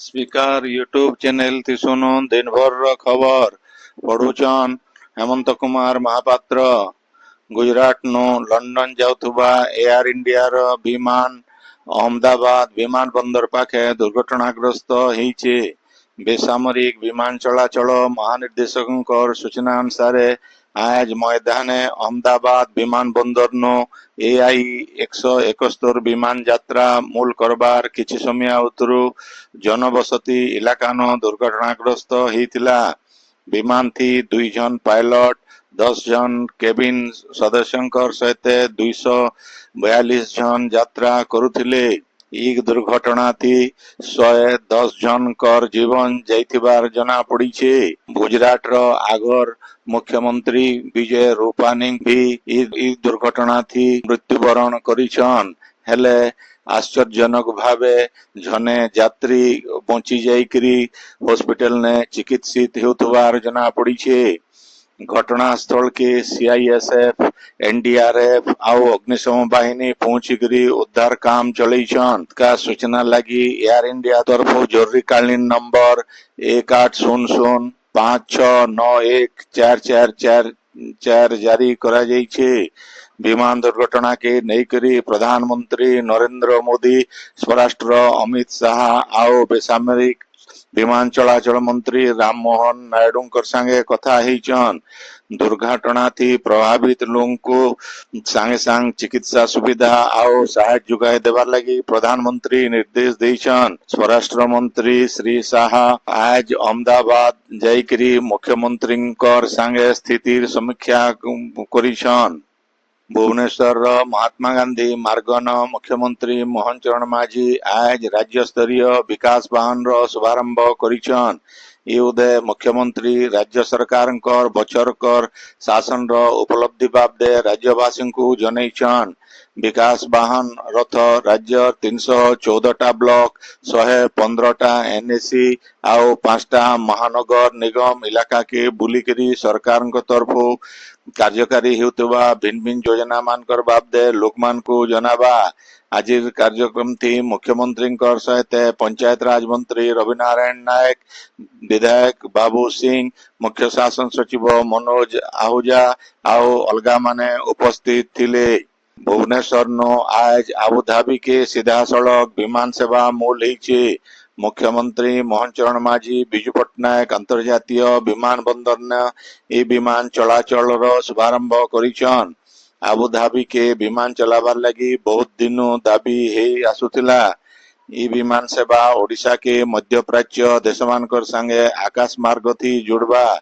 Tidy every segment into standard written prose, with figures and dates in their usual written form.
Speaker YouTube channel थी सुनो दिन भर रो खबर पढ़ुचन हेमंत कुमार महापात्र। गुजरात नु लंडन जाउथुबा एयर इंडिया रो विमान अहमदाबाद विमान बंदर पाखे दुर्घटनाग्रस्त होईचे। बेसामरिक विमान चलाचल महानिर्देशक सूचना अनुसार आज मैदाने अहमदाबाद विमान बंदर नो एआई 171 विमान यात्रा मूल करबार किछि समय उतरु जनबसती इलाका नो दुर्घटनाग्रस्त होइतिला। विमान थी 2 जन पायलट 10 जन केबिन सदस्यंकर सहित 242 जन यात्रा करुथिले। ई दुर्घटना थी 110 जन कर जीवन जाइथिबार जना पड़ीछे। गुजरात रो आगर मुख्यमंत्री विजय रूपानी भी ई दुर्घटना थी मृत्युवरण करिछन। हेले आश्चर्यजनक भावे जने यात्री बची जाइकरी हॉस्पिटल ने चिकित्सित हेउथबार जना पड़ीछे। घटनास्थल के सीआईएसएफ एनडीआरएफ आउ अग्निशम बाहिनी पहुंचीकरी उद्धार काम चलैछन। का सूचना लगी एयर इंडिया तरफ जरूरीकालीन नंबर 180056914444 जारी करा जाइछे। विमान दुर्घटना के नईकरी प्रधानमंत्री नरेंद्र मोदी स्वराष्ट्र अमित शाह आउ बेसामरिक विमान चलाचल मंत्री राममोहन नायडू संगे कथा होइछन। दुर्घटना थी प्रभावित लोगों को संगे संग चिकित्सा सुविधा आउ सहायता जुगाई देवार लगी प्रधानमंत्री निर्देश देइछन। स्वराष्ट्र मंत्री श्री शाह आज अहमदाबाद जाइकरी मुख्यमंत्री संगे स्थिति समीक्षा करिछन। भुवनेश्वर महात्मा गांधी मार्गन मुख्यमंत्री मोहन चरण माझी आज राज्य स्तरीय विकास वाहन रो शुभारंभ करिछन। ये उदय मुख्यमंत्री राज्य सरकार बचर शासन रो उपलब्धि बाबदे राज्यवासी को जनैछन। विकास वाहन रथ राज्य 314टा ब्लॉक 115टा एनएसी आउ 5टा महानगर निगम इलाका के बुलिकरी सरकार तरफ कार्यकारी हेउतबा भिन्न भिन्न योजना मानकर बाबदे लोक मान को जनाबा। आज कार्यक्रम थी मुख्यमंत्री सहित पंचायत राज मंत्री रविनारायण नायक विधायक बाबू सिंह मुख्य शासन सचिव मनोज आहूजा आउ अलगा माने उपस्थित थिले। भुवनेश्वर नो आज आबुधाबी के सीधा सड़क विमान सेवा मूल होइछे। मुख्यमंत्री मोहन चरण माझी बिजू पट्टनायक अंतर्जातीय विमान बंदर ने ए विमान चलाचल रो शुभारंभ करिछन। आबुधाबी के विमान चलाबार लगी बहुत दिनों दाबी हे आसुथिला। ई विमान सेवा ओडिशा के मध्य प्राच्य देशमानकर संगे आकाश मार्ग थी जुड़बा।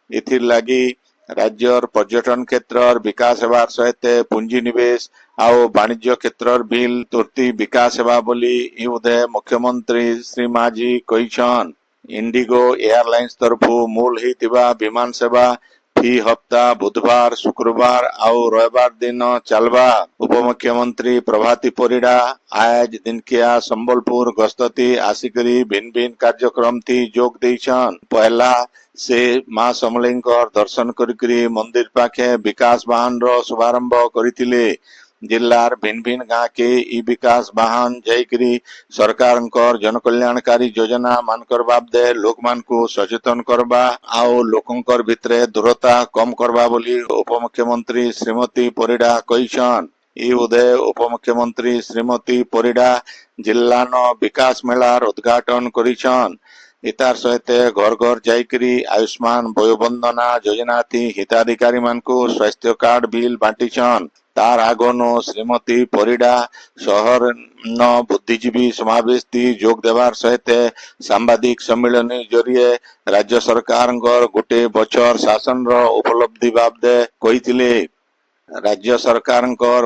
इथिर लगी राज्यर पर्यटन क्षेत्र विकास हेबार सहित पूंजी निवेश आउ वाणिज्य क्षेत्र बिल तुर्ती विकास हेबा बोली ई उदय मुख्यमंत्री श्री माझी कहिछन। इंडिगो एयरलाइंस तरफ मूल हितिबा विमान सेवा फी हफ्ता बुधवार शुक्रवार आउ रविवार दिन चलबा। उपमुख्यमंत्री प्रभाती परिडा आज दिनकिया संबलपुर गस्तती आसिकरी भिन्न भिन्न कार्यक्रम थी जोग देइछन। पहला से मां समलेंकर दर्शन करिकरी मंदिर पाखे विकास वाहन रो शुभारंभ करिथिले। जिल्लार भिन्न भिन्न गाँ के ई विकास वाहन जाइकरी सरकार जन कल्याणकारी योजना मानकर बाबदे लोक मान को सचेतन करबा आउ लोकंकर भितरे दूरता कम करबा बोली उपमुख्यमंत्री श्रीमती परिडा कहिछन। ई उदय उपमुख्यमंत्री श्रीमती परिडा जिल्ला न विकास मेलार उद्घाटन करिछन। इतार सहित घर घर जाइकरी आयुष्मान वयोबंदना योजना थी हिताधिकारी मान को स्वास्थ्य कार्ड बिल बांटीछन। तार आगनो श्रीमती परिडा शहर न बुद्धिजीवी समावेश थी जोग देवार सहित सांबादिक सम्मेलन जरिए राज्य सरकार गोटे बचर शासन रो उपलब्धि बाबदे कहिथिले। राज्य सरकार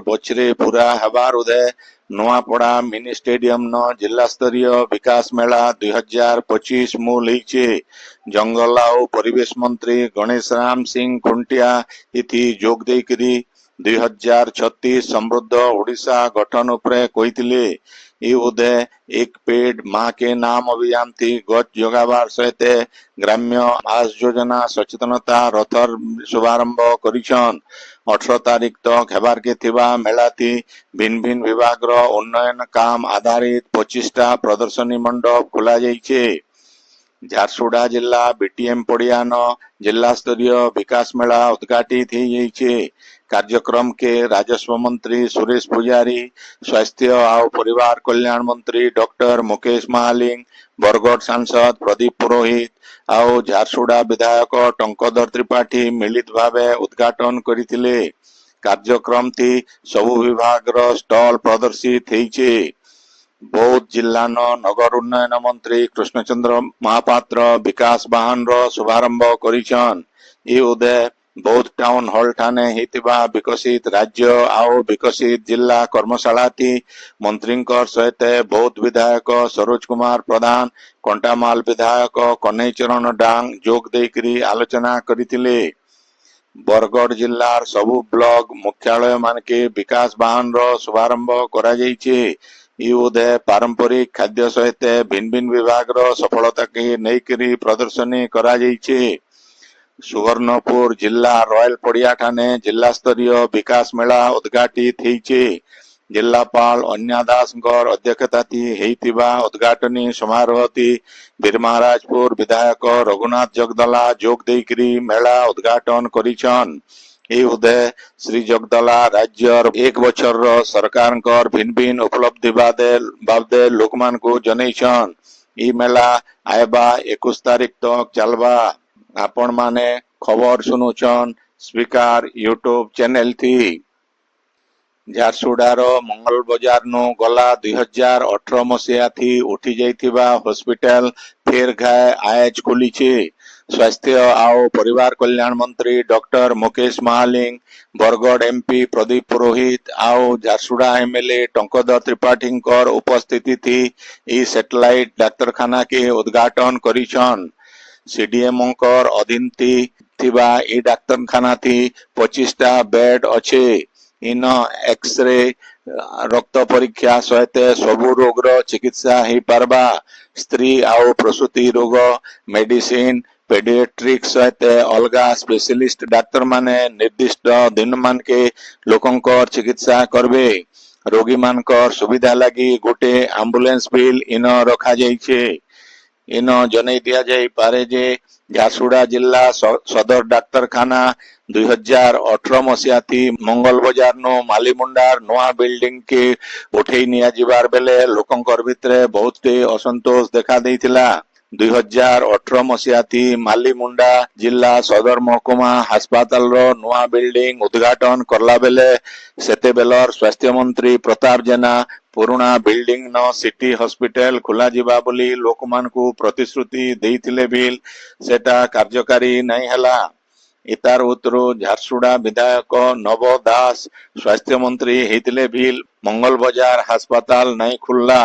बचरे पूरा हेबार उदय नुआपड़ा मिनी स्टेडियम न जिला स्तरीय विकास मेला 2025 मूल होइछे। जंगल आउ परिवेश मंत्री गणेश राम सिंह खुंटिया इथि जोग देइकरी 2036 समृद्ध ओडिशा गठन उपरे कहिथिले। ଇ ଉଦୟ ଏକ पेड़ माँ के नाम अभियान थी गच जोगाबार सहित ग्राम्य आवास योजना सचेतनता रथर शुभारंभ करिछन 18 तारीख तक हेबार के थिबा मेला थी भिन्न भिन्न विभाग रो उन्नयन काम आधारित 25टा प्रदर्शनी मंडप खोला जाइछे। झारसुगुड़ा जिला बीटीएम पड़ियान जिला स्तरीय विकास मेला उद्घाटित हो कार्यक्रम के राजस्व मंत्री सुरेश पुजारी स्वास्थ्य और परिवार कल्याण मंत्री डॉक्टर मुकेश महालिंग बरगढ़ सांसद प्रदीप पुरोहित और झारसुगुड़ा विधायक टंकधर त्रिपाठी मिलित भावे उद्घाटन करथिले। कार्यक्रम थी सबु विभाग रो स्टॉल प्रदर्शित होइछे। बौद्ध जिला नगर उन्नयन मंत्री कृष्णचंद्र महापात्र विकास वाहन रो शुभारंभ करिछन। ई उदय बौद्ध टाउन हॉल ठाने हितिबा विकसित राज्य आउ विकसित जिला कर्मशाला थी मंत्री सहित बौद्ध विधायक सरोज कुमार प्रधान कंटामाल विधायक कन्हई चरण डांग जोग देकरी आलोचना करथिले। बरगढ़ जिलार सबु ब्लॉक मुख्यालय मानके विकास वाहन रो शुभारंभ करा जाइछे। ई उदय पारंपरिक खाद्य सहित भिन्न भिन्न विभाग रो सफलता के नईकरी प्रदर्शनी करा जाइछे। सुवर्णपुर जिला रॉयल पड़िया ठाने जिला स्तरीय विकास मेला उद्घाटित होइछे। जिलापाल अन्या दासंकर अध्यक्षता हेतिबा उद्घाटनी समारोह बीरमहाराजपुर विधायक रघुनाथ जगदला जोग देकरी मेला उद्घाटन करिछन। ए उदय श्री जगदला राज्यर एक बछर सरकार भिन्न भिन्न उपलब्धि बाबदे लोक मान को जनईछन। ई मेला आयबा 21 तारीख तक चलबा। आपण माने खबर सुनुछन स्पीकर यूट्यूब चैनल थी। झारसुगुड़ार मंगल बजार नु गला 2018 मसीहा थी उठी जाइथिबा हॉस्पिटल फेर घाय आज खुलीछे। स्वास्थ्य और परिवार कल्याण मंत्री डॉक्टर मुकेश महालिंग बरगढ़ एमपी प्रदीप पुरोहित और झारसुगुड़ा एमएलए टंकधर त्रिपाठी उपस्थिति थी ई सैटेलाइट डाक्तरखाना के उद्घाटन करिछन। सीडीएम अधीन थिबा ई डाक्तरखाना थी 25टा बेड अच्छे। इन एक्सरे रक्त परीक्षा सहित सबु रोग रो चिकित्सा ही पारबा। स्त्री और प्रसूति रोग मेडिसिन पेडियाट्रिक सहित अलगा स्पेशलिस्ट डाक्तर माने निर्दिष्ट दिन मान के लोकंकर चिकित्सा करबे। रोगी मानकर सुविधा लगी गोटे एम्बुलेंस बिल इन रखा जाइछे। इन जनै दिया जाई पारे जे झारसुगुड़ा जिला सदर डाक्तरखाना 2018 मसीहा थी मंगल बजार नो मालीमुंडार नुआ बिल्डिंग के उठेई निया जिबार बेले लोकंकर भितरे बहुत असंतोष देखा देइथिला। 2018 मसीहा थी मालीमुंडा जिला सदर महकुमा अस्पताल रो नुआ बिल्डिंग उद्घाटन करला बेले सेते बेलर स्वास्थ्य मंत्री प्रताप जेना पुराना बिल्डिंग न सिटी हॉस्पिटल खोला जिबा बोली लोक मान को प्रतिश्रुति देइथिले बिल सेटा कार्यकारी नहीं हला। इतार उतरो झारसुगुड़ा विधायक नव दास स्वास्थ्य मंत्री हेतिले बिल मंगल बजार अस्पताल नहीं खुलला।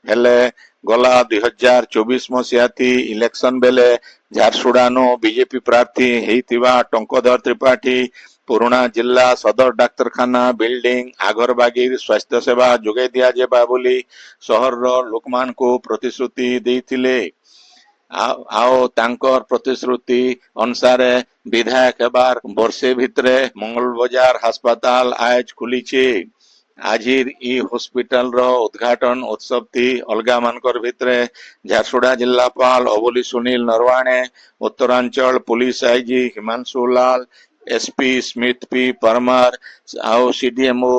हेले गला 2024 मसीहा थी इलेक्शन बेले झारसुगुड़ा नो बीजेपी प्रार्थी हेतिबा टंकधर त्रिपाठी पुराना जिला सदर डाक्तरखाना बिल्डिंग आगरबागीर स्वास्थ्य सेवा जोगे दिया जेबा बोली शहर रो लोकमान को प्रतिश्रुति देइथिले। आओ तांकर प्रतिश्रुति अनुसार विधायक एबार वर्षे भितरे मंगल बजार अस्पताल आज खुलीछे। आजिर ई हॉस्पिटल रो उद्घाटन उत्सव थी अलगा मानकर भितरे झारसुगुड़ा जिलापाल अबोली सुनील नरवाणे उत्तरांचल पुलिस आईजी हिमांशु लाल एसपी स्मिथ पी परमार और सीडीएमओ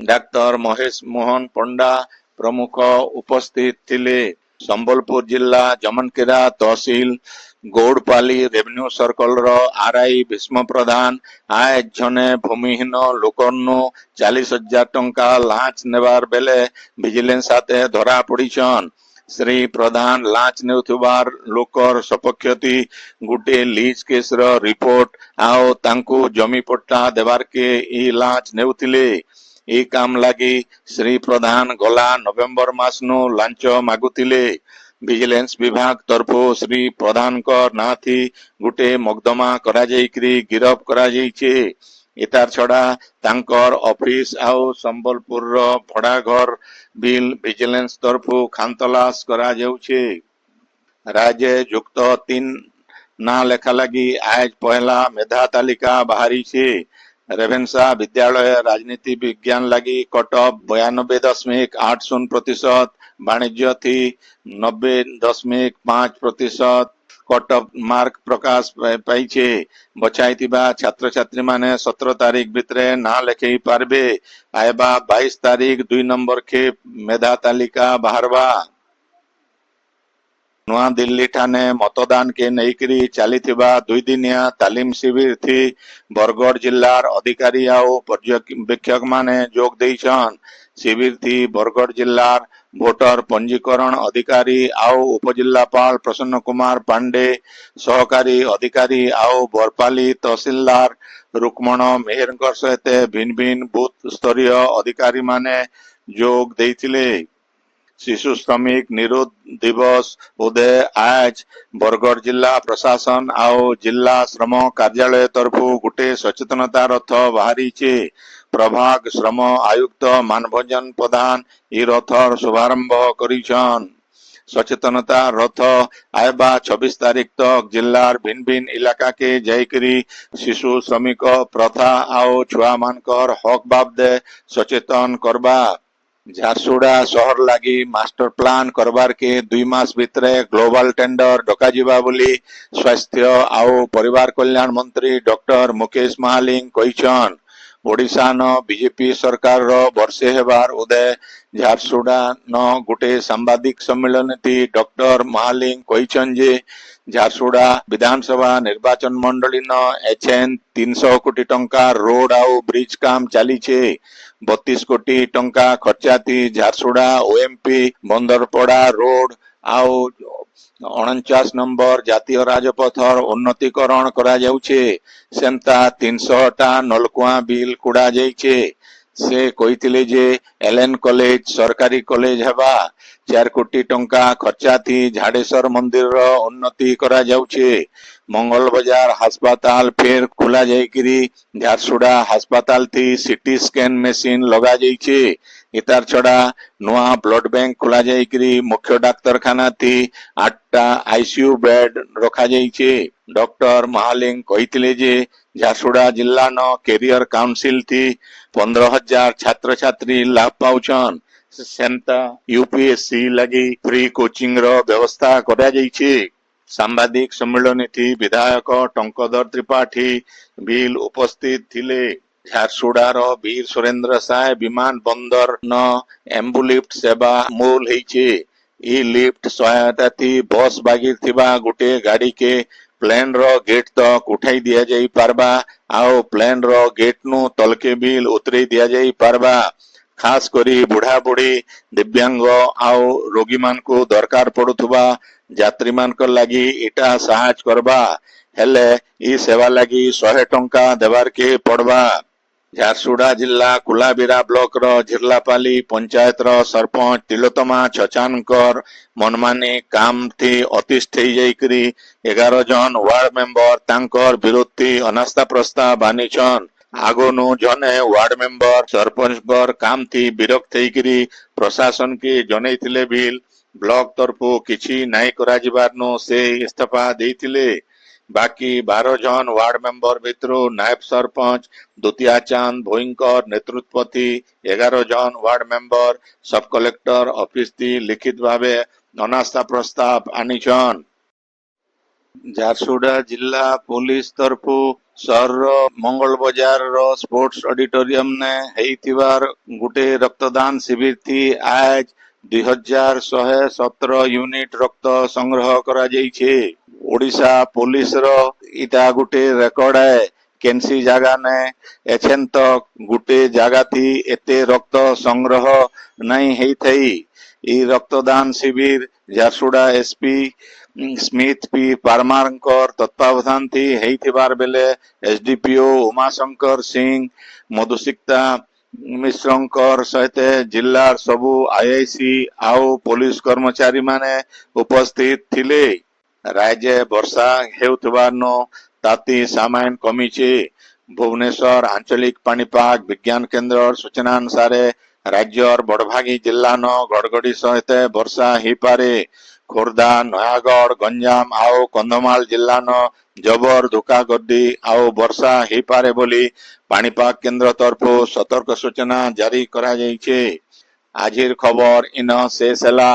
डाक्टर महेश मोहन पंडा प्रमुख उपस्थित थिले। संबलपुर जिला जमनकेरा तहसील गौड़पाली रेवेन्यू सर्कल रो आरआई भीष्म प्रधान आय जने भूमिहीन लोकनु 40,000 टंका लांच नेबार बेले विजिलेंस हाथे धरा पड़ीछन। श्री प्रधान लांच नेउथुबार लोकर सपक्षती गुटे लीज केस रो रिपोर्ट आओ तांकु जमी पट्टा देबार के ई लांच नेउथिले। ई काम लागी श्री प्रधान गला नवेम्बर मास नु लांच मागुथिले। विजिलेंस विभाग तरफो श्री प्रधान ना थी गुटे मकदमा करा जाइकरी गिरफ करा जाइछे। इतार छड़ा तांकर ऑफिस आउ संबलपुर भड़ा घर बिल विजिलेंस तरफु खानतलाश करा जाउछे। राज्य जुक्त 3 ना लेखा लगी आज पहला मेधा तालिका बाहरी छे। रेभेन्सा विद्यालय राजनीति विज्ञान लगी कटअफ 92.80%, वाणिज्य थी 90.5%। कटअफ मार्क प्रकाश पाइछे। बचाइथिबा छात्र छात्री माने 17 तारीख भितरे ना लेखई पारबे। आएबा 22 तारीख 2 नंबर के मेधा तालिका बाहरवा। नुआ दिल्ली ठाने मतदान के नईकरी चलीथिबा 2 दिनिया तालीम शिविर थी बरगढ़ जिल्लार अधिकारी आउ पर्यवेक्षक माने जोग देइछन। शिविर थी बरगढ़ जिल्लार भोटर पंजीकरण अधिकारी आउ उपजिल्लापाल प्रसन्न कुमार पांडे, सहकारी अधिकारी आउ बरपाली तहसीलदार रुक्मण मेहरकर सहित भिन्न भिन्न बूथ स्तरीय अधिकारी माने जोग देइथिले। शिशु श्रमिक निरोध दिवस उदय आज बरगढ़ जिला प्रशासन आउ जिला श्रम कार्यालय तरफु गुटे सचेतनता रथ बाहरी छे। प्रभाग श्रम आयुक्त मानभंजन प्रधान ई रथर शुभारंभ करिछन। सचेतनता रथ आएबा 26 तारीख तक जिल्लार भिन्न भिन्न इलाका के जाइकरी शिशु श्रमिक प्रथा आउ छुआ मानकर हक बाबदे सचेतन करबा। झारसुड़ा शहर लगी मास्टर प्लान करबार के 2 मास भितरे ग्लोबल टेंडर डका जिबा बोली स्वास्थ्य आउ परिवार कल्याण मंत्री डॉक्टर मुकेश महालिंग कहिछन। ओडिशा न बीजेपी सरकार रो वर्षे हेबार उदय झारसुड़ा न गुटे सांबादिक सम्मेलन थी डॉक्टर महालिंग कहिछन जे झारसुड़ा विधानसभा निर्वाचन मंडली न एचएन 300 कोटी टंका रोड आउ ब्रिज काम चली छे। 32 कोटी टंका खर्चाती झारसुड़ा ओएमपी बंदरपड़ा रोड आउ 49 नंबर जातीय राजपथर उन्नतीकरण करा जाउछे। सेमता 300 टा नलकुआ बिल कुड़ा जाइछे। से कहिथिले जे एलएन कॉलेज सरकारी कॉलेज हेबा। 4 कोटी टंका खर्चाती झाड़ेश्वर मंदिर रो उन्नति करा जाउछे। मंगल बाजार अस्पताल फेर खुला जाइकरी झारसुड़ा अस्पताल थी सीटी स्कैन मशीन लगा जाइछे। इतार छड़ा नुआ ब्लड बैंक खुला जाइकरी मुख्य डाक्तरखाना थी 8टा आईसीयू बेड रखा जाइछे। डॉक्टर महालिंग कहिथिले जे झारसुड़ा जिल्ला न कैरियर काउंसिल थी 15,000 छात्र छात्री लाभ पाउछन। सेंता यूपीएससी लगी फ्री कोचिंग रो व्यवस्था करा जाइछे। सांबादिक सम्मेलन थी विधायक टंकधर त्रिपाठी बिल उपस्थित थिले। झारसुड़ार वीर सुरेंद्र साय विमान बंदर न एम्बुलिफ्ट सेवा मूल होइछे। ई लिफ्ट सहायता थी बस बागिर थिबा गुटे गाड़ी के प्लेन रो गेट तक उठाई दिया जाई पारबा आउ प्लेन रो गेट नु तलके बिल उतरे दिया जाई पारबा। खास करी बुढ़ा बुढ़ी दिव्यांग आउ रोगी मान को दरकार पड़ुथुबा यात्री मान को लगी इटा सहायता करबा हेले ई सेवा लगी 100 टंका देवार के पड़बा। झारसुड़ा जिला कुलाबिरा ब्लॉक रो झिरलापाली पंचायत रो सरपंच तिलोतमा छचानकर मनमानी काम थी अतिष्ठ जाइकरी 11 जन वार्ड मेंबर तांकर विरोधी अनास्था प्रस्ताव आनिछन। आगोनु जने वार्ड मेंबर सरपंच काम थी विरक्त होइकरी प्रशासन के जनैथिले बिल ब्लॉक तरफु किछि नाई करा जिबारनु से इस्तीफा देइथिले। बाकी 12 जन वार्ड मेंबर भितरु नायब सरपंच दुतिया चांद भोईंकर नेतृत्व थी 11 जन वार्ड मेंबर सब कलेक्टर ऑफिस थी लिखित भावे अनास्था प्रस्ताव आनिछन। झारसुड़ा जिला पुलिस तरफु शहर मंगल बाजार रो स्पोर्ट्स ऑडिटोरियम ने हेइथिबार गुटे रक्तदान शिविर थी आज 2117 यूनिट रक्त संग्रह करा जाइछे। ओडिशा पुलिस रो इटा गुटे रेकर्ड है। केनसी जगह ने एछेन तक गुटे जगह थी एते रक्त संग्रह नहीं हेई थई। ई रक्तदान शिविर झारसुड़ा एसपी स्मिथ पी पारमारकर तत्वावधान थी हेइथिबार बेले एसडीपीओ उमाशंकर सिंह मधुसिक्ता मिश्रंकर सहित जिल्लार सबु आईआईसी आउ पुलिस कर्मचारी माने उपस्थित थिले। राज्य वर्षा हेउथिबारनो ताती सामायन कमिछे। ভুবনেশ্বর আঞ্চলিক পাণিপাগ বিজ্ঞান কেন্দ্রর সূচনা অনুসারে রাজ্যর বড়ভাগী জিল্লান ঘড়ঘড়ি সহিত বর্ষা হইপারে। খোর্ধা নୟାଗଡ଼ ଗଞ୍ଜାମ ଆଉ କନ୍ଧମାଳ ଜିଲ୍ଲାନ ଜବର ଧୁକାଗର୍ଦି ଆଉ ବର୍ଷା ହେଇପାରେ ବୋଲି ପାଣିପାଗ କେନ୍ଦ୍ର ତରଫରୁ ସତର୍କ ସୂଚନା ଜାରି କରାଯାଇଛି। ଆଜିର ଖବର ଇନ ଶେଷ ହେଲା।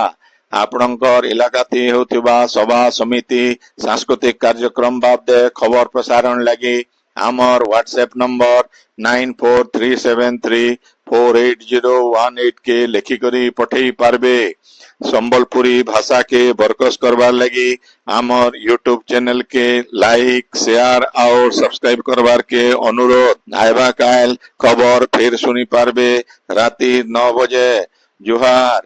ଆପଣଙ୍କର ଇଲାକାତି ହେଉଥିବା ସଭା ସମିତି ସାଂସ୍କୃତିକ କାର୍ଯ୍ୟକ୍ରମ ବାବଦେ ଖବର ପ୍ରସାରଣ ଲାଗି ଆମର ହ୍ୱାଟ୍ସଆପ ନମ୍ବର 9437348018 के लेखिकरी पठेई पारबे। संबलपुरी भाषा के बरकस करवार लगी आमर यूट्यूब चैनल के लाइक शेयर और सब्सक्राइब करवार के अनुरोध। आइबा काल खबर फिर सुनी पारबे राति 9 बजे। जुहार।